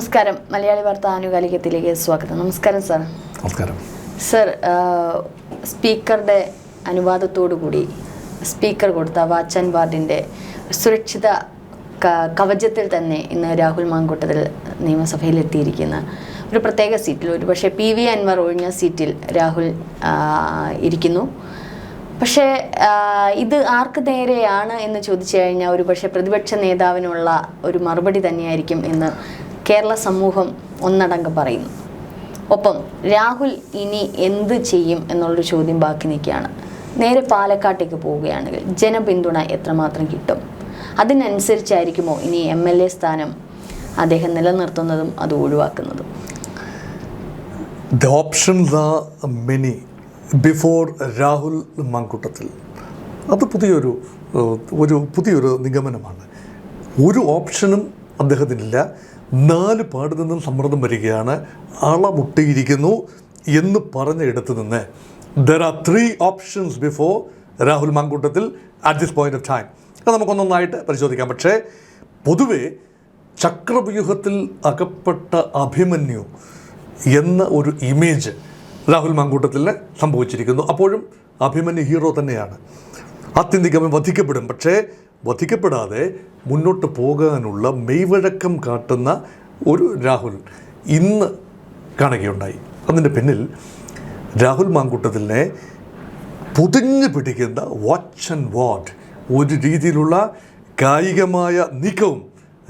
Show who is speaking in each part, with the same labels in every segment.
Speaker 1: നമസ്കാരം. മലയാളി വാർത്ത ആനുകാലികത്തിലേക്ക് സ്വാഗതം. നമസ്കാരം സാർ.
Speaker 2: നമസ്കാരം
Speaker 1: സർ. സ്പീക്കറുടെ അനുവാദത്തോടു കൂടി സ്പീക്കർ കൊടുത്ത വാച്ച് ആൻഡ് വാർഡിൻ്റെ സുരക്ഷിത കവചത്തിൽ തന്നെ ഇന്ന് രാഹുൽ മാങ്കൂട്ടത്തിൽ നിയമസഭയിൽ എത്തിയിരിക്കുന്ന ഒരു പ്രത്യേക സീറ്റിൽ, ഒരു പക്ഷേ PV അൻവർ ഒഴിഞ്ഞ സീറ്റിൽ രാഹുൽ ഇരിക്കുന്നു. പക്ഷേ ഇത് ആർക്ക് നേരെയാണ് എന്ന് ചോദിച്ചു കഴിഞ്ഞാൽ ഒരു പക്ഷേ പ്രതിപക്ഷ നേതാവിനുള്ള ഒരു മറുപടി തന്നെയായിരിക്കും എന്ന് കേരള സമൂഹം ഒന്നടങ്കം പറയുന്നു. ഒപ്പം രാഹുൽ ഇനി എന്ത് ചെയ്യും എന്നുള്ളൊരു ചോദ്യം ബാക്കി നിൽക്കുകയാണ്. നേരെ പാലക്കാട്ടേക്ക് പോവുകയാണെങ്കിൽ ജനപിന്തുണ എത്രമാത്രം കിട്ടും? അതിനനുസരിച്ചായിരിക്കുമോ ഇനി MLA സ്ഥാനം അദ്ദേഹം നിലനിർത്തുന്നതും അത് ഒഴിവാക്കുന്നതും?
Speaker 2: The options are many before Rahul Mamkootathil. അത് പുതിയൊരു നിഗമനമാണ്. ഒരു ഓപ്ഷനും അദ്ദേഹത്തിനില്ല. 4 പാട് നിന്നും സമ്മർദ്ദം വരികയാണ്. അളമുട്ടിയിരിക്കുന്നു എന്ന് പറഞ്ഞ ഇടത്ത് നിന്ന് there are 3 options before Rahul Mamkootathil at this point of time. അത് നമുക്കൊന്നൊന്നായിട്ട് പരിശോധിക്കാം. പക്ഷേ പൊതുവെ ചക്രവ്യൂഹത്തിൽ അകപ്പെട്ട അഭിമന്യു എന്ന ഒരു ഇമേജ് രാഹുൽ മാങ്കൂട്ടത്തിന് സംഭവിച്ചിരിക്കുന്നു. അപ്പോഴും അഭിമന്യു ഹീറോ തന്നെയാണ്. ആത്യന്തികമായി വധിക്കപ്പെടും. പക്ഷേ വധിക്കപ്പെടാതെ മുന്നോട്ട് പോകാനുള്ള മെയ്വഴക്കം കാട്ടുന്ന ഒരു രാഹുൽ ഇന്ന് കാണുകയുണ്ടായി. അതിൻ്റെ പിന്നിൽ രാഹുൽ മാങ്കൂട്ടത്തിനെ പൊതിഞ്ഞു പിടിക്കുന്ന വാച്ച് ആൻഡ് വാർഡ് ഒരു രീതിയിലുള്ള കായികമായ നീക്കവും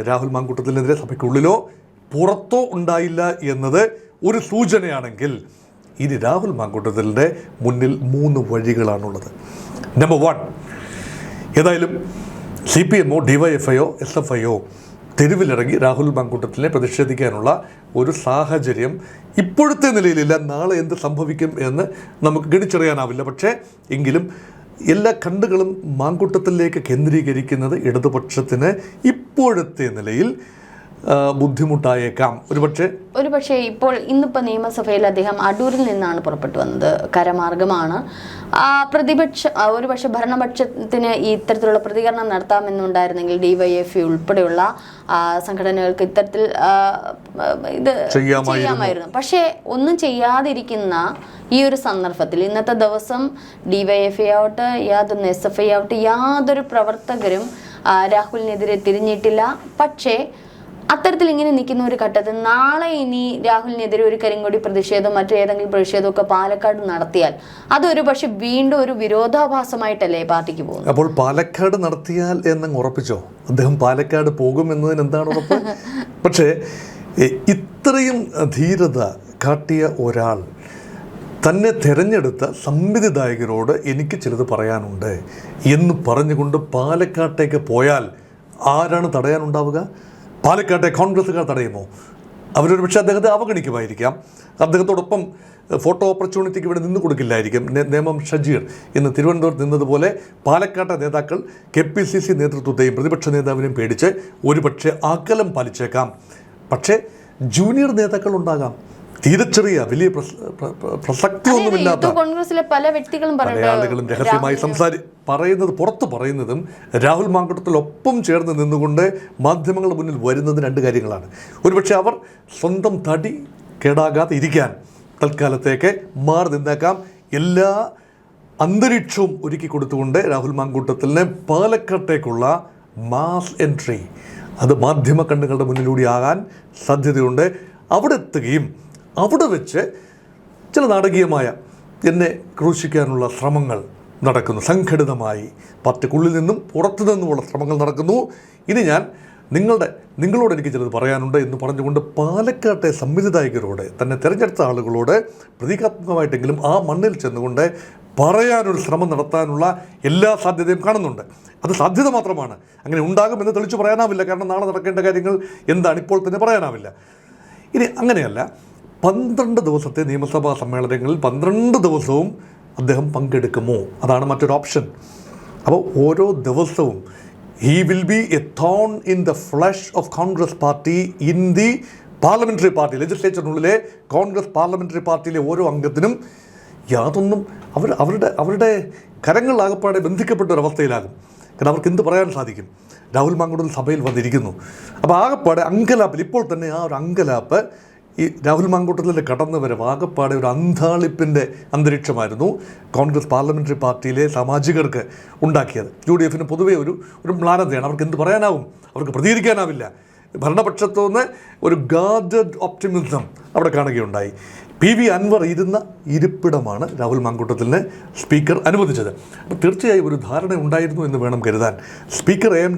Speaker 2: രാഹുൽ മാങ്കൂട്ടത്തിനെതിരെ സഭയ്ക്കുള്ളിലോ പുറത്തോ ഉണ്ടായില്ല എന്നത് ഒരു സൂചനയാണെങ്കിൽ ഇനി രാഹുൽ മാങ്കൂട്ടത്തിൻ്റെ മുന്നിൽ 3 വഴികളാണുള്ളത്. നമ്പർ 1, ഏതായാലും CPMO, DYFIയോ SFIയോ തെരുവിലിറങ്ങി രാഹുൽ മാങ്കൂട്ടത്തിനെ പ്രതിഷേധിക്കാനുള്ള ഒരു സാഹചര്യം ഇപ്പോഴത്തെ നിലയിലില്ല. നാളെ എന്ത് സംഭവിക്കും എന്ന് നമുക്ക് ഗണിച്ചറിയാനാവില്ല. പക്ഷേ എങ്കിലും എല്ലാ കണ്ണുകളും മാങ്കൂട്ടത്തിലേക്ക് കേന്ദ്രീകരിക്കുന്നത് ഇടതുപക്ഷത്തിന് ഇപ്പോഴത്തെ നിലയിൽ ബുദ്ധിമുട്ടായേക്കാം. ഒരുപക്ഷെ
Speaker 1: ഇന്നിപ്പോൾ നിയമസഭയിൽ അദ്ദേഹം അടൂരിൽ നിന്നാണ് പുറപ്പെട്ടു വന്നത്. കരമാർഗമാണ്. ഒരുപക്ഷെ ഭരണപക്ഷത്തിന് ഇത്തരത്തിലുള്ള പ്രതികരണം നടത്താമെന്നുണ്ടായിരുന്നെങ്കിൽ DYFI ഉൾപ്പെടെയുള്ള സംഘടനകൾക്ക് ഇത്തരത്തിൽ ഇത് ചെയ്യാമായിരുന്നു. പക്ഷേ ഒന്നും ചെയ്യാതിരിക്കുന്ന ഈ ഒരു സന്ദർഭത്തിൽ ഇന്നത്തെ ദിവസം DYFI ആവട്ടെ യാതൊന്ന് SFI ആവട്ടെ യാതൊരു പ്രവർത്തകരും രാഹുലിനെതിരെ തിരിഞ്ഞിട്ടില്ല. പക്ഷേ അത്തരത്തിൽ ഇങ്ങനെ നിൽക്കുന്ന ഒരു ഘട്ടത്തിൽ നാളെ ഇനി രാഹുലിനെതിരെ ഒരു കരിങ്കൊടി പ്രതിഷേധം മറ്റേതെങ്കിലും പ്രതിഷേധമൊക്കെ പാലക്കാട് നടത്തിയാൽ അതൊരു പക്ഷെ വീണ്ടും ഒരു വിരോധാഭാസമായിട്ടല്ലേ പാർട്ടിക്ക് പോകുന്നത്?
Speaker 2: അപ്പോൾ പാലക്കാട് നടത്തിയാൽ എന്നങ്ങ് ഉറപ്പിച്ചോ? അദ്ദേഹം പാലക്കാട് പോകുമെന്നതിന് എന്താണ് ഉറപ്പ്? പക്ഷേ ഇത്രയും ധീരത കാട്ടിയ ഒരാൾ തന്നെ തിരഞ്ഞെടുത്ത സംവിധായകരോട് എനിക്ക് ചിലത് പറയാനുണ്ട് എന്ന് പറഞ്ഞുകൊണ്ട് പാലക്കാട്ടേക്ക് പോയാൽ ആരാണ് തടയാനുണ്ടാവുക? പാലക്കാട്ടെ കോൺഗ്രസ്സുകാർ തടയുമോ? അവരൊരു പക്ഷേ അദ്ദേഹത്തെ അവഗണിക്കുമായിരിക്കാം. അദ്ദേഹത്തോടൊപ്പം ഫോട്ടോ ഓപ്പർച്യൂണിറ്റിക്ക് ഇവിടെ നിന്ന് കൊടുക്കില്ലായിരിക്കും. നേമം ഷജീർ ഇന്ന് തിരുവനന്തപുരത്ത് നിന്നതുപോലെ പാലക്കാട്ടെ നേതാക്കൾ KPCC നേതൃത്വത്തെയും പ്രതിപക്ഷ നേതാവിനെയും പേടിച്ച് ഒരുപക്ഷെ അകലം പാലിച്ചേക്കാം. പക്ഷേ ജൂനിയർ നേതാക്കൾ ഉണ്ടാകാം. തീരെ ചെറിയ വലിയ പ്രസക്തിയൊന്നുമില്ലാത്ത
Speaker 1: കോൺഗ്രസിലെ പല വ്യക്തികളും
Speaker 2: ആളുകളും രഹസ്യമായി പുറത്തു പറയുന്നതും രാഹുൽ മാങ്കൂട്ടത്തിലൊപ്പം ചേർന്ന് നിന്നുകൊണ്ട് മാധ്യമങ്ങളുടെ മുന്നിൽ വരുന്നതും 2 കാര്യങ്ങളാണ്. ഒരുപക്ഷെ അവർ സ്വന്തം തടി കേടാകാതെ ഇരിക്കാൻ തൽക്കാലത്തേക്ക് മാറി നിന്നേക്കാം. എല്ലാ അന്തരീക്ഷവും ഒരുക്കി കൊടുത്തുകൊണ്ട് രാഹുൽ മാങ്കൂട്ടത്തിനെ പാലക്കാട്ടേക്കുള്ള മാസ് എൻട്രി അത് മാധ്യമ കണ്ണുകളുടെ മുന്നിലൂടെ ആകാൻ സാധ്യതയുണ്ട്. അവിടെ എത്തുകയും അവിടെ വെച്ച് ചില നാടകീയമായ എന്നെ ക്രൂശിക്കാനുള്ള ശ്രമങ്ങൾ നടക്കുന്നു. സംഘടിതമായി പാർട്ടിക്കുള്ളിൽ നിന്നും പുറത്തു നിന്നുമുള്ള ശ്രമങ്ങൾ നടക്കുന്നു. ഇനി ഞാൻ നിങ്ങളോട് എനിക്ക് ചിലത് പറയാനുണ്ട് എന്ന് പറഞ്ഞുകൊണ്ട് പാലക്കാട്ടെ സംവിധായകരോട് തന്നെ തിരഞ്ഞെടുത്ത ആളുകളോട് പ്രതീകാത്മകമായിട്ടെങ്കിലും ആ മണ്ണിൽ ചെന്നുകൊണ്ട് പറയാനൊരു ശ്രമം നടത്താനുള്ള എല്ലാ സാധ്യതയും കാണുന്നുണ്ട്. അത് സാധ്യത മാത്രമാണ്. അങ്ങനെ ഉണ്ടാകുമെന്ന് തെളിച്ചു പറയാനാവില്ല. കാരണം നാളെ നടക്കേണ്ട കാര്യങ്ങൾ എന്താണ് ഇപ്പോൾ തന്നെ പറയാനാവില്ല. ഇനി അങ്ങനെയല്ല, 12 ദിവസത്തെ നിയമസഭാ സമ്മേളനങ്ങളിൽ 12 ദിവസവും അദ്ദേഹം പങ്കെടുക്കുമോ? അതാണ് മറ്റൊരു ഓപ്ഷൻ. അപ്പോൾ ഓരോ ദിവസവും he will be a thorn in the flesh of Congress party in the parliamentary party. ലെജിസ്ലേച്ചറിനുള്ളിലെ കോൺഗ്രസ് പാർലമെൻ്ററി പാർട്ടിയിലെ ഓരോ അംഗത്തിനും യാതൊന്നും അവരുടെ കരങ്ങളിലാകപ്പാടെ ബന്ധിക്കപ്പെട്ട ഒരവസ്ഥയിലാകും. കാരണം അവർക്ക് എന്ത് പറയാൻ സാധിക്കും? രാഹുൽ മാങ്കൂട്ടത്തിൽ സഭയിൽ വന്നിരിക്കുന്നു. അപ്പോൾ ആകെപ്പാടെ അങ്കലാപ്പിൽ ഇപ്പോൾ തന്നെ ആ ഒരു അങ്കലാപ്പ് ഈ രാഹുൽ മാങ്കൂട്ടത്തിലെ കടന്നു വരവ് ആകെപ്പാടെ ഒരു അന്താളിപ്പിൻ്റെ അന്തരീക്ഷമായിരുന്നു കോൺഗ്രസ് പാർലമെൻ്ററി പാർട്ടിയിലെ സാമാജികർക്ക് ഉണ്ടാക്കിയത്. UDF പൊതുവേ ഒരു മ്ലാനതയാണ്. അവർക്ക് എന്ത് പറയാനാവും? അവർക്ക് പ്രതികരിക്കാനാവില്ല. ഭരണപക്ഷത്തുനിന്ന് ഒരു ഗാർഡഡ് ഓപ്റ്റിമിസം അവിടെ കാണുകയുണ്ടായി. PV അൻവർ ഇരുന്ന ഇരിപ്പിടമാണ് രാഹുൽ മാങ്കൂട്ടത്തിലിനെ സ്പീക്കർ അനുവദിച്ചത്. അപ്പോൾ തീർച്ചയായും ഒരു ധാരണ ഉണ്ടായിരുന്നു എന്ന് വേണം കരുതാൻ. സ്പീക്കർ AM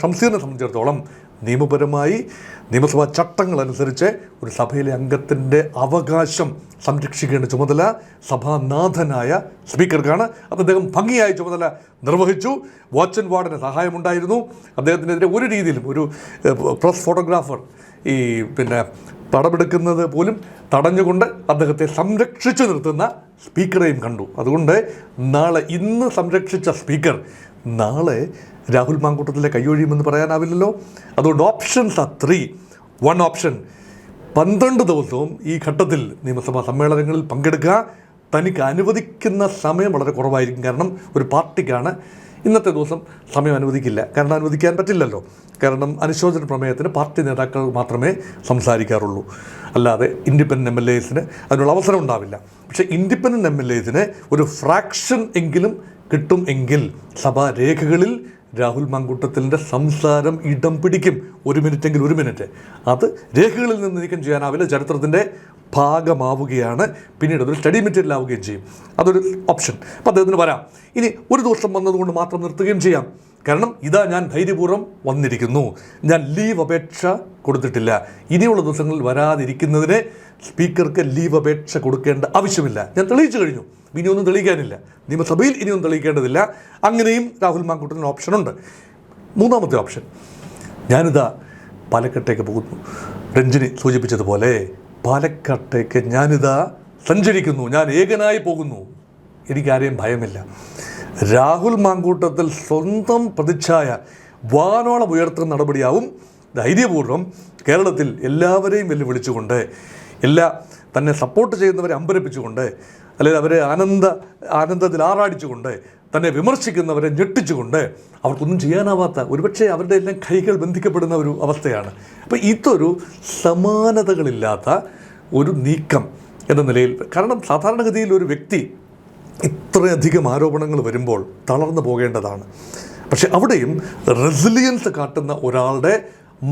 Speaker 2: ഷംസീറിനെ സംബന്ധിച്ചിടത്തോളം നിയമപരമായി നിയമസഭാ ചട്ടങ്ങൾ അനുസരിച്ച് ഒരു സഭയിലെ അംഗത്തിൻ്റെ അവകാശം സംരക്ഷിക്കേണ്ട ചുമതല സഭാനാഥനായ സ്പീക്കർക്കാണ്. അത് അദ്ദേഹം ഭംഗിയായി ചുമതല നിർവഹിച്ചു. വാച്ച് ആൻഡ് വാർഡിന് സഹായമുണ്ടായിരുന്നു. അദ്ദേഹത്തിനെതിരെ ഒരു രീതിയിലും ഒരു പ്രസ് ഫോട്ടോഗ്രാഫർ പടമെടുക്കുന്നത് പോലും തടഞ്ഞുകൊണ്ട് അദ്ദേഹത്തെ സംരക്ഷിച്ചു നിർത്തുന്ന സ്പീക്കറെയും കണ്ടു. അതുകൊണ്ട് ഇന്ന് സംരക്ഷിച്ച സ്പീക്കർ നാളെ രാഹുൽ മാങ്കൂട്ടത്തിലെ കൈയൊഴിയുമെന്ന് പറയാനാവില്ലല്ലോ. അതുകൊണ്ട് ഓപ്ഷൻസ് ആ 3. 1 ഓപ്ഷൻ 12 ദിവസവും ഈ ഘട്ടത്തിൽ നിയമസഭാ സമ്മേളനങ്ങളിൽ പങ്കെടുക്കുക. തനിക്ക് അനുവദിക്കുന്ന സമയം വളരെ കുറവായിരിക്കും. കാരണം ഒരു പാർട്ടിക്കാണ് ഇന്നത്തെ ദിവസം സമയം അനുവദിക്കില്ല. കാരണം അനുവദിക്കാൻ പറ്റില്ലല്ലോ. കാരണം അനുശോചന പ്രമേയത്തിന് പാർട്ടി നേതാക്കൾ മാത്രമേ സംസാരിക്കാറുള്ളൂ. അല്ലാതെ ഇൻഡിപെൻഡൻറ്റ് MLAസിന് അതിനുള്ള അവസരം ഉണ്ടാവില്ല. പക്ഷേ ഇൻഡിപെൻഡൻറ്റ് MLAസിന് ഒരു ഫ്രാക്ഷൻ എങ്കിലും കിട്ടും എങ്കിൽ സഭാ രേഖകളിൽ രാഹുൽ മാങ്കൂട്ടത്തിലിൻ്റെ സംസാരം ഇടം പിടിക്കും. 1 മിനിറ്റെങ്കിൽ 1 മിനിറ്റ്. അത് രേഖകളിൽ നിന്ന് നീക്കം ചെയ്യാനാവില്ല. ചരിത്രത്തിൻ്റെ ഭാഗമാവുകയാണ്. പിന്നീട് അതൊരു സ്റ്റഡി മെറ്റീരിയൽ ആവുകയും ചെയ്യും. അതൊരു ഓപ്ഷൻ. അപ്പോൾ അദ്ദേഹത്തിന് വരാം. ഇനി ഒരു ദിവസം വന്നതുകൊണ്ട് മാത്രം നിർത്തുകയും ചെയ്യാം. കാരണം ഇതാ ഞാൻ ധൈര്യപൂർവ്വം വന്നിരിക്കുന്നു, ഞാൻ ലീവ് അപേക്ഷ കൊടുത്തിട്ടില്ല. ഇനിയുള്ള ദിവസങ്ങളിൽ വരാതിരിക്കുന്നതിന് സ്പീക്കർക്ക് ലീവ് അപേക്ഷ കൊടുക്കേണ്ട ആവശ്യമില്ല. ഞാൻ തെളിയിച്ചു കഴിഞ്ഞു. ഇനിയൊന്നും തെളിയിക്കാനില്ല. നിയമസഭയിൽ ഇനിയൊന്നും തെളിയിക്കേണ്ടതില്ല. അങ്ങനെയും രാഹുൽ മാങ്കൂട്ടത്തിന് ഓപ്ഷനുണ്ട്. 3ാമത്തെ ഓപ്ഷൻ, ഞാനിതാ പാലക്കാട്ടേക്ക് പോകുന്നു. രഞ്ജിനി സൂചിപ്പിച്ചതുപോലെ പാലക്കാട്ടേക്ക് ഞാനിതാ സഞ്ചരിക്കുന്നു, ഞാൻ ഏകനായി പോകുന്നു, എനിക്കാരെയും ഭയമില്ല. രാഹുൽ മാങ്കൂട്ടത്തിൽ സ്വന്തം പ്രതിച്ഛായ വാനോളം ഉയർത്തുന്ന നടപടിയാവും ധൈര്യപൂർവ്വം കേരളത്തിൽ എല്ലാവരെയും വെല്ലുവിളിച്ചുകൊണ്ട്, തന്നെ സപ്പോർട്ട് ചെയ്യുന്നവരെ അമ്പരപ്പിച്ചുകൊണ്ട്, അല്ലെങ്കിൽ അവരെ ആനന്ദത്തിൽ ആറാടിച്ചുകൊണ്ട്, തന്നെ വിമർശിക്കുന്നവരെ ഞെട്ടിച്ചുകൊണ്ട്, അവർക്കൊന്നും ചെയ്യാനാവാത്ത, ഒരുപക്ഷെ അവരുടെ എല്ലാം കൈകൾ ബന്ധിക്കപ്പെടുന്ന ഒരു അവസ്ഥയാണ്. അപ്പോൾ ഇതൊരു സമാനതകളില്ലാത്ത ഒരു നീക്കം എന്ന നിലയിൽ, കാരണം സാധാരണഗതിയിൽ ഒരു വ്യക്തി ഇത്രയധികം ആരോപണങ്ങൾ വരുമ്പോൾ തളർന്നു പോകേണ്ടതാണ്. പക്ഷെ അവിടെയും റെസിലിയൻസ് കാട്ടുന്ന ഒരാളുടെ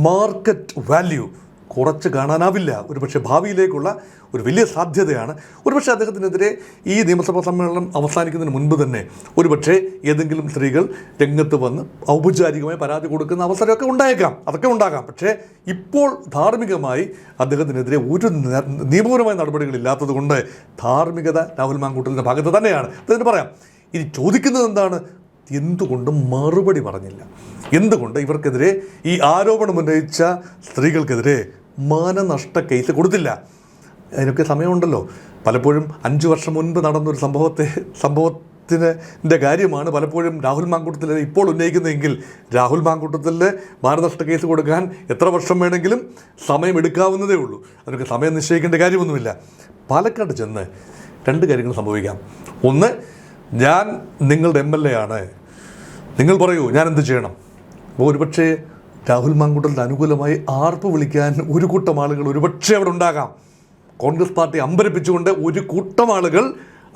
Speaker 2: മാർക്കറ്റ് വാല്യൂ കുറച്ച് കാണാനാവില്ല. ഒരുപക്ഷെ ഭാവിയിലേക്കുള്ള ഒരു വലിയ സാധ്യതയാണ്. ഒരുപക്ഷെ അദ്ദേഹത്തിനെതിരെ ഈ നിയമസഭാ സമ്മേളനം അവസാനിക്കുന്നതിന് മുൻപ് തന്നെ ഒരുപക്ഷെ ഏതെങ്കിലും സ്ത്രീകൾ രംഗത്ത് വന്ന് ഔപചാരികമായി പരാതി കൊടുക്കുന്ന അവസരമൊക്കെ ഉണ്ടായേക്കാം, അതൊക്കെ ഉണ്ടാകാം. പക്ഷേ ഇപ്പോൾ ധാർമ്മികമായി അദ്ദേഹത്തിനെതിരെ ഒരു നിയമപരമായ നടപടികളില്ലാത്തത് കൊണ്ട് ധാർമ്മികത രാഹുൽ മാങ്കൂട്ടലിൻ്റെ ഭാഗത്ത് തന്നെയാണ്. അതിന് പറയാം. ഇനി ചോദിക്കുന്നത് എന്താണ്? എന്തുകൊണ്ട് മറുപടി പറഞ്ഞില്ല? എന്തുകൊണ്ട് ഇവർക്കെതിരെ, ഈ ആരോപണം ഉന്നയിച്ച സ്ത്രീകൾക്കെതിരെ മാനനഷ്ട കേസ് കൊടുത്തില്ല? അതിനൊക്കെ സമയമുണ്ടല്ലോ. പലപ്പോഴും 5 വർഷം മുൻപ് നടന്നൊരു സംഭവത്തിൻ്റെ കാര്യമാണ് പലപ്പോഴും രാഹുൽ മാങ്കൂട്ടത്തിൽ ഇപ്പോൾ ഉന്നയിക്കുന്നതെങ്കിൽ രാഹുൽ മാങ്കൂട്ടത്തിൽ മാനനഷ്ട കേസ് കൊടുക്കാൻ എത്ര വർഷം വേണമെങ്കിലും സമയമെടുക്കാവുന്നതേ ഉള്ളൂ. അതിനൊക്കെ സമയം നിശ്ചയിക്കേണ്ട കാര്യമൊന്നുമില്ല. പാലക്കാട് ചെന്ന് 2 കാര്യങ്ങൾ സംഭവിക്കാം. ഒന്ന്, ഞാൻ നിങ്ങളുടെ MLA ആണ്, നിങ്ങൾ പറയൂ ഞാൻ എന്ത് ചെയ്യണം. അപ്പോൾ ഒരുപക്ഷെ രാഹുൽ മാങ്കൂട്ടലിന് അനുകൂലമായി ആർപ്പ് വിളിക്കാൻ ഒരു കൂട്ടം ആളുകൾ ഒരുപക്ഷെ അവിടെ ഉണ്ടാകാം. കോൺഗ്രസ് പാർട്ടി അമ്പരപ്പിച്ചുകൊണ്ട് ഒരു കൂട്ടം ആളുകൾ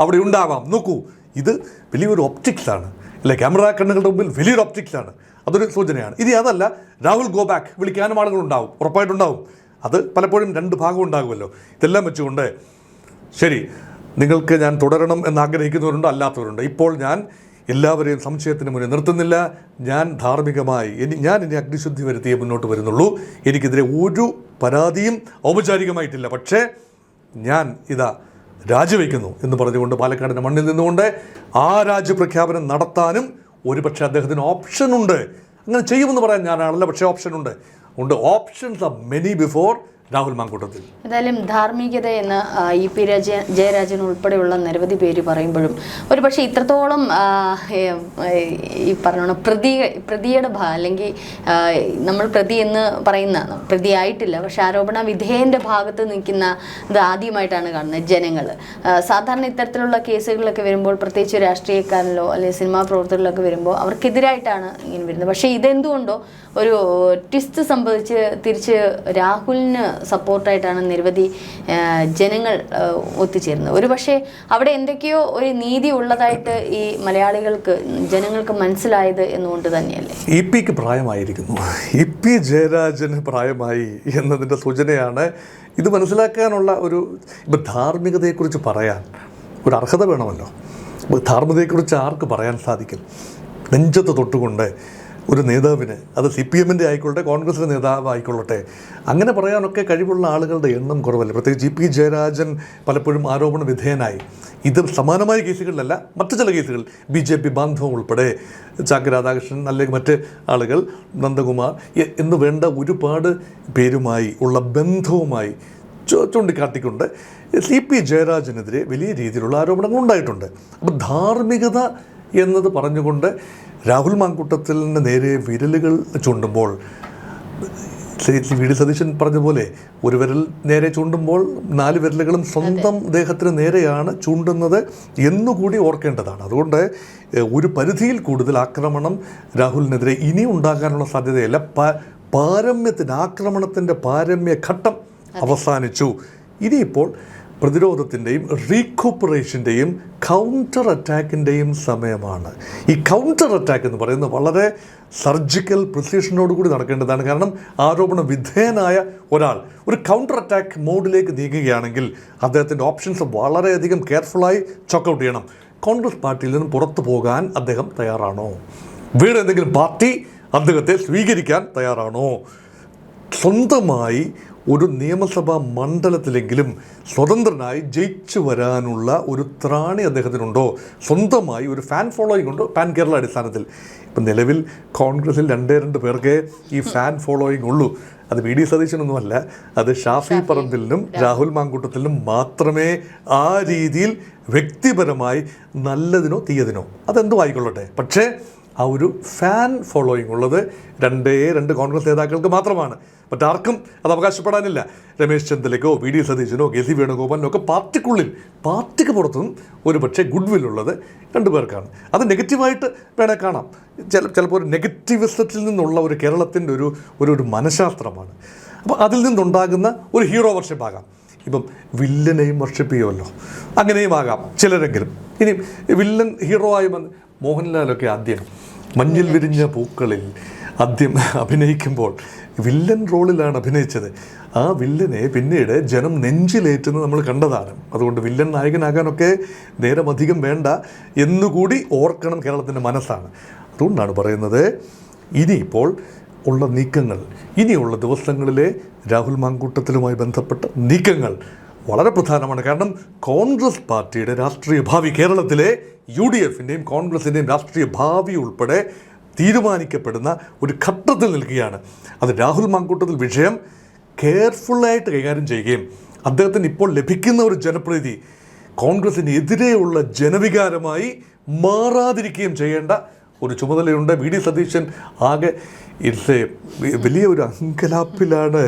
Speaker 2: അവിടെ ഉണ്ടാകാം. നോക്കൂ, ഇത് വലിയൊരു ഒപ്റ്റിക്സാണ് അല്ലേ? ക്യാമറ കണ്ണുകളുടെ മുമ്പിൽ വലിയൊരു ഒപ്റ്റിക്സാണ്. അതൊരു സൂചനയാണ്. ഇനി അതല്ല, രാഹുൽ ഗോ ബാക്ക് വിളിക്കാനും ആളുകളുണ്ടാവും, ഉറപ്പായിട്ടുണ്ടാവും. അത് പലപ്പോഴും 2 ഭാഗം ഉണ്ടാകുമല്ലോ. ഇതെല്ലാം വെച്ചുകൊണ്ട് ശരി, നിങ്ങൾക്ക് ഞാൻ തുടരണം എന്നാഗ്രഹിക്കുന്നവരുണ്ട്, അല്ലാത്തവരുണ്ട്. ഇപ്പോൾ ഞാൻ എല്ലാവരെയും സംശയത്തിന് മുന്നിൽ നിർത്തുന്നില്ല. ഞാൻ ധാർമ്മികമായി ഞാൻ ഇനി അഗ്നിശുദ്ധി വരുത്തിയേ മുന്നോട്ട് വരുന്നുള്ളൂ. എനിക്കെതിരെ ഒരു പരാതിയും ഔപചാരികമായിട്ടില്ല. പക്ഷേ ഞാൻ ഇതാ രാജിവെക്കുന്നു എന്ന് പറഞ്ഞുകൊണ്ട് പാലക്കാടിൻ്റെ മണ്ണിൽ നിന്നുകൊണ്ട് ആ രാജ്യപ്രഖ്യാപനം നടത്താനും ഒരുപക്ഷെ അദ്ദേഹത്തിന് ഓപ്ഷനുണ്ട്. അങ്ങനെ ചെയ്യുമെന്ന് പറയാൻ ഞാനാണല്ല, പക്ഷേ ഓപ്ഷനുണ്ട്. അതുകൊണ്ട് options are many before Rahul Mamkootathil.
Speaker 1: ഏതായാലും ധാർമ്മികത എന്ന് EP ജയരാജൻ ഉൾപ്പെടെയുള്ള നിരവധി പേര് പറയുമ്പോഴും ഒരു പക്ഷേ ഇത്രത്തോളം ഈ പറഞ്ഞ പ്രതിയുടെ അല്ലെങ്കിൽ നമ്മൾ പ്രതി എന്ന് പറയുന്ന പ്രതിയായിട്ടില്ല, പക്ഷെ ആരോപണ വിധേയൻ്റെ ഭാഗത്ത് നിൽക്കുന്ന ഇത് ആദ്യമായിട്ടാണ് കാണുന്നത് ജനങ്ങൾ. സാധാരണ ഇത്തരത്തിലുള്ള കേസുകളിലൊക്കെ വരുമ്പോൾ, പ്രത്യേകിച്ച് രാഷ്ട്രീയക്കാരിലോ അല്ലെങ്കിൽ സിനിമാ പ്രവർത്തകരിലൊക്കെ വരുമ്പോൾ അവർക്കെതിരായിട്ടാണ് ഇങ്ങനെ വരുന്നത്. പക്ഷേ ഇതെന്തുകൊണ്ടോ ഒരു ട്വിസ്റ്റ് സംഭവിച്ച് തിരിച്ച് രാഹുലിന് സപ്പോർട്ടായിട്ടാണ് നിരവധി ജനങ്ങൾ ഒത്തുചേർന്നത്. ഒരു പക്ഷേ അവിടെ എന്തൊക്കെയോ ഒരു നീതി ഉള്ളതായിട്ട് ഈ മലയാളികൾക്ക്, ജനങ്ങൾക്ക് മനസ്സിലായത് എന്നുകൊണ്ട് തന്നെയല്ലേ.
Speaker 2: EP-ക്ക് പ്രായമായിരിക്കുന്നു, EP ജയരാജന് പ്രായമായി എന്നതിൻ്റെ സൂചനയാണ്. ഇത് മനസ്സിലാക്കാനുള്ള ഇപ്പം ധാർമ്മികതയെക്കുറിച്ച് പറയാൻ ഒരു അർഹത വേണമല്ലോ. ധാർമ്മികതയെക്കുറിച്ച് ആർക്ക് പറയാൻ സാധിക്കും? നെഞ്ചത്ത് തൊട്ടുകൊണ്ട് ഒരു നേതാവിന്, അത് CPM-ൻ്റെ ആയിക്കൊള്ളട്ടെ, കോൺഗ്രസിൻ്റെ നേതാവ് ആയിക്കൊള്ളട്ടെ, അങ്ങനെ പറയാനൊക്കെ കഴിവുള്ള ആളുകളുടെ എണ്ണം കുറവല്ല. പ്രത്യേകിച്ച് EP ജയരാജൻ പലപ്പോഴും ആരോപണ വിധേയനായി. ഇത് സമാനമായ കേസുകളിലല്ല, മറ്റു ചില കേസുകൾ BJP ബാന്ധവം ഉൾപ്പെടെ ചാക്ക രാധാകൃഷ്ണൻ അല്ലെങ്കിൽ മറ്റ് ആളുകൾ, നന്ദകുമാർ എന്ന് വേണ്ട ഒരുപാട് പേരുമായി ഉള്ള ബന്ധവുമായി ചൂണ്ടിക്കാട്ടിക്കൊണ്ട് CP ജയരാജനെതിരെ വലിയ രീതിയിലുള്ള ആരോപണങ്ങൾ ഉണ്ടായിട്ടുണ്ട്. അപ്പോൾ ധാർമ്മികത എന്നത് പറഞ്ഞുകൊണ്ട് രാഹുൽ മാങ്കൂട്ടത്തിലിന് നേരെ വിരലുകൾ ചൂണ്ടുമ്പോൾ, VD സതീശൻ പറഞ്ഞ പോലെ ഒരു വിരൽ നേരെ ചൂണ്ടുമ്പോൾ 4 വിരലുകളും സ്വന്തം ദേഹത്തിന് നേരെയാണ് ചൂണ്ടുന്നത് എന്നുകൂടി ഓർക്കേണ്ടതാണ്. അതുകൊണ്ട് ഒരു പരിധിയിൽ കൂടുതൽ ആക്രമണം രാഹുലിനെതിരെ ഇനി ഉണ്ടാകാനുള്ള സാധ്യതയല്ല. ആക്രമണത്തിൻ്റെ പാരമ്യഘട്ടം അവസാനിച്ചു. ഇനിയിപ്പോൾ പ്രതിരോധത്തിൻ്റെയും റീകൂപ്പറേഷൻ്റെയും കൗണ്ടർ അറ്റാക്കിൻ്റെയും സമയമാണ്. ഈ കൗണ്ടർ അറ്റാക്ക് എന്ന് പറയുന്നത് വളരെ സർജിക്കൽ പ്രിസിഷനോടുകൂടി നടക്കേണ്ടതാണ്. കാരണം ആരോപണ വിധേയനായ ഒരാൾ ഒരു കൗണ്ടർ അറ്റാക്ക് മോഡിലേക്ക് നീങ്ങുകയാണെങ്കിൽ അദ്ദേഹത്തിൻ്റെ ഓപ്ഷൻസ് വളരെയധികം കെയർഫുള്ളായി ചോക്കൗട്ട് ചെയ്യണം. കോൺഗ്രസ് പാർട്ടിയിൽ നിന്നും പുറത്തു പോകാൻ അദ്ദേഹം തയ്യാറാണോ? വേറെ എന്തെങ്കിലും പാർട്ടി അദ്ദേഹത്തെ സ്വീകരിക്കാൻ തയ്യാറാണോ? സ്വന്തമായി ഒരു നിയമസഭാ മണ്ഡലത്തിലെങ്കിലും സ്വതന്ത്രനായി ജയിച്ചു വരാനുള്ള ഒരു ത്രാണി അദ്ദേഹത്തിനുണ്ടോ? സ്വന്തമായി ഒരു ഫാൻ ഫോളോയിങ് ഉണ്ടോ? പാൻ കേരള അടിസ്ഥാനത്തിൽ ഇപ്പം നിലവിൽ കോൺഗ്രസിൽ 2 പേർക്കേ ഈ ഫാൻ ഫോളോയിങ് ഉള്ളൂ. അത് VD സതീശനൊന്നുമല്ല, അത് ഷാഫി പറമ്പിലിനും രാഹുൽ മാങ്കൂട്ടത്തിലും മാത്രമേ ആ രീതിയിൽ വ്യക്തിപരമായി നല്ലതിനോ തീയതിനോ അതെന്തോ ആയിക്കൊള്ളട്ടെ, പക്ഷേ ആ ഒരു ഫാൻ ഫോളോയിങ് ഉള്ളത് 2 കോൺഗ്രസ് നേതാക്കൾക്ക് മാത്രമാണ്. മറ്റാർക്കും അത് അവകാശപ്പെടാനില്ല. രമേശ് ചെന്നിത്തലയ്ക്കോ VD സതീശനോ KC വേണുഗോപാലിനോ ഒക്കെ പാർട്ടിക്ക് പുറത്തും ഒരു പക്ഷേ ഗുഡ് വില്ലുള്ളത് 2 പേർക്കാണ്. അത് നെഗറ്റീവായിട്ട് വേണേൽ കാണാം. ചിലപ്പോൾ ഒരു നെഗറ്റിവിസത്തിൽ നിന്നുള്ള ഒരു കേരളത്തിൻ്റെ ഒരു മനഃശാസ്ത്രമാണ്. അപ്പോൾ അതിൽ നിന്നുണ്ടാകുന്ന ഒരു ഹീറോ വർഷിപ്പ് ആകാം. ഇപ്പം വില്ലനെയും വർഷിപ്പ് ചെയ്യുമല്ലോ, അങ്ങനെയും ആകാം ചിലരെങ്കിലും. ഇനി വില്ലൻ ഹീറോ ആയി വന്ന് മോഹൻലാലൊക്കെ ആദ്യം മഞ്ഞിൽ വിരിഞ്ഞ പൂക്കളിൽ ആദ്യം അഭിനയിക്കുമ്പോൾ വില്ലൻ റോളിലാണ് അഭിനയിച്ചത്. ആ വില്ലനെ പിന്നീട് ജനം നെഞ്ചിലേറ്റുന്നത് നമ്മൾ കണ്ടതാണ്. അതുകൊണ്ട് വില്ലൻ നായകനാകാനൊക്കെ നേരം അധികം വേണ്ട എന്നുകൂടി ഓർക്കണം കേരളത്തിൻ്റെ മനസ്സാണ്. അതുകൊണ്ടാണ് പറയുന്നത് ഇനിയിപ്പോൾ ഉള്ള നീക്കങ്ങൾ, ഇനിയുള്ള ദിവസങ്ങളിലെ രാഹുൽ മാങ്കൂട്ടത്തിലുമായി ബന്ധപ്പെട്ട നീക്കങ്ങൾ വളരെ പ്രധാനമാണ്. കാരണം കോൺഗ്രസ് പാർട്ടിയുടെ രാഷ്ട്രീയ ഭാവി, കേരളത്തിലെ UDF-ൻ്റെയും കോൺഗ്രസിൻ്റെയും രാഷ്ട്രീയ ഭാവി ഉൾപ്പെടെ തീരുമാനിക്കപ്പെടുന്ന ഒരു ഘട്ടത്തിൽ നിൽക്കുകയാണ്. അത് രാഹുൽ മാങ്കൂട്ടത്തിൽ വിഷയം കെയർഫുള്ളായിട്ട് കൈകാര്യം ചെയ്യുകയും അദ്ദേഹത്തിന് ഇപ്പോൾ ലഭിക്കുന്ന ഒരു ജനപ്രീതി കോൺഗ്രസിനെതിരെയുള്ള ജനവികാരമായി മാറാതിരിക്കുകയും ചെയ്യേണ്ട ഒരു ചുമതലയുണ്ട്. VD സതീശൻ ആകെ വലിയ ഒരു അങ്കലാപ്പിലാണ്.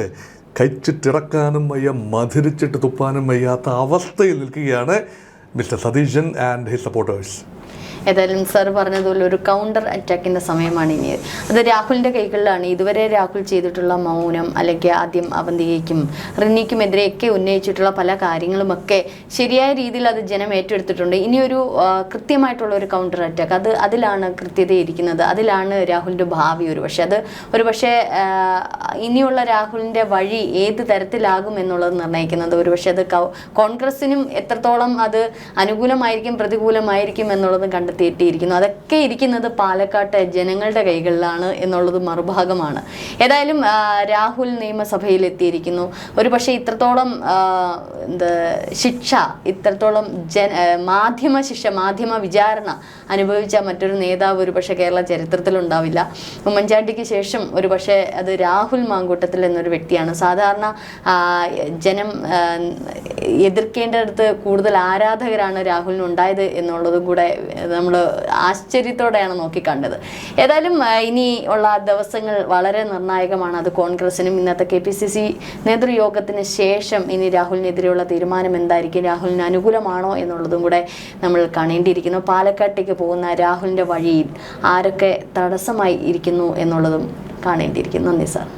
Speaker 2: കഴിച്ചിട്ടിറക്കാനും വയ്യ, മധുരിച്ചിട്ട് തുപ്പാനും വയ്യാത്ത അവസ്ഥയിൽ നിൽക്കുകയാണ് mister Satheesan and his supporters.
Speaker 1: ഏതായാലും സർ പറഞ്ഞതുപോലെ ഒരു കൗണ്ടർ അറ്റാക്കിൻ്റെ സമയമാണ് ഇനി. അത് രാഹുലിൻ്റെ കൈകളിലാണ്. ഇതുവരെ രാഹുൽ ചെയ്തിട്ടുള്ള മൗനം, അല്ലെങ്കിൽ ആദ്യം അവന്തികയ്ക്കും റിനിക്കുമെതിരെയൊക്കെ ഉന്നയിച്ചിട്ടുള്ള പല കാര്യങ്ങളുമൊക്കെ ശരിയായ രീതിയിൽ അത് ജനം ഏറ്റെടുത്തിട്ടുണ്ട്. ഇനിയൊരു കൃത്യമായിട്ടുള്ള ഒരു കൗണ്ടർ അറ്റാക്ക്, അതിലാണ് കൃത്യതയിരിക്കുന്നത്, അതിലാണ് രാഹുലിൻ്റെ ഭാവി. ഒരു പക്ഷേ ഇനിയുള്ള രാഹുലിൻ്റെ വഴി ഏത് തരത്തിലാകും എന്നുള്ളത് നിർണ്ണയിക്കുന്നത്. ഒരുപക്ഷെ അത് കോൺഗ്രസിനും എത്രത്തോളം അത് അനുകൂലമായിരിക്കും പ്രതികൂലമായിരിക്കും എന്നുള്ളത് കണ്ടെത്തിയിട്ടിരിക്കുന്നു. അതൊക്കെ ഇരിക്കുന്നത് പാലക്കാട്ടെ ജനങ്ങളുടെ കൈകളിലാണ് എന്നുള്ളത് മറുഭാഗമാണ്. ഏതായാലും രാഹുൽ നിയമസഭയിൽ എത്തിയിരിക്കുന്നു. ഒരു പക്ഷേ ഇത്രത്തോളം ശിക്ഷ, ഇത്രത്തോളം മാധ്യമ ശിക്ഷ, മാധ്യമ വിചാരണ അനുഭവിച്ച മറ്റൊരു നേതാവ് ഒരു പക്ഷേ കേരള ചരിത്രത്തിലുണ്ടാവില്ല. ഉമ്മൻചാണ്ടിക്ക് ശേഷം ഒരു പക്ഷേ അത് രാഹുൽ മാങ്കൂട്ടത്തിൽ എന്നൊരു വ്യക്തിയാണ്. സാധാരണ ജനം എതിർക്കേണ്ടടുത്ത് കൂടുതൽ ആരാധകരാണ് രാഹുലിന് ഉണ്ടായത് എന്നുള്ളതും കൂടെ നമ്മൾ ആശ്ചര്യത്തോടെയാണ് നോക്കിക്കണ്ടത്. ഏതായാലും ഇനി ഉള്ള ദിവസങ്ങൾ വളരെ നിർണായകമാണ്. അത് കോൺഗ്രസിനും ഇന്നത്തെ KPCC നേതൃയോഗത്തിന് ശേഷം ഇനി രാഹുലിനെതിരെയുള്ള തീരുമാനം എന്തായിരിക്കും, രാഹുലിന് അനുകൂലമാണോ എന്നുള്ളതും കൂടെ നമ്മൾ കാണേണ്ടിയിരിക്കുന്നു. പാലക്കാട്ടേക്ക് പോകുന്ന രാഹുലിൻ്റെ വഴിയിൽ ആരൊക്കെ തടസ്സമായി ഇരിക്കുന്നു എന്നുള്ളതും കാണേണ്ടിയിരിക്കുന്നു. നന്ദി സാർ.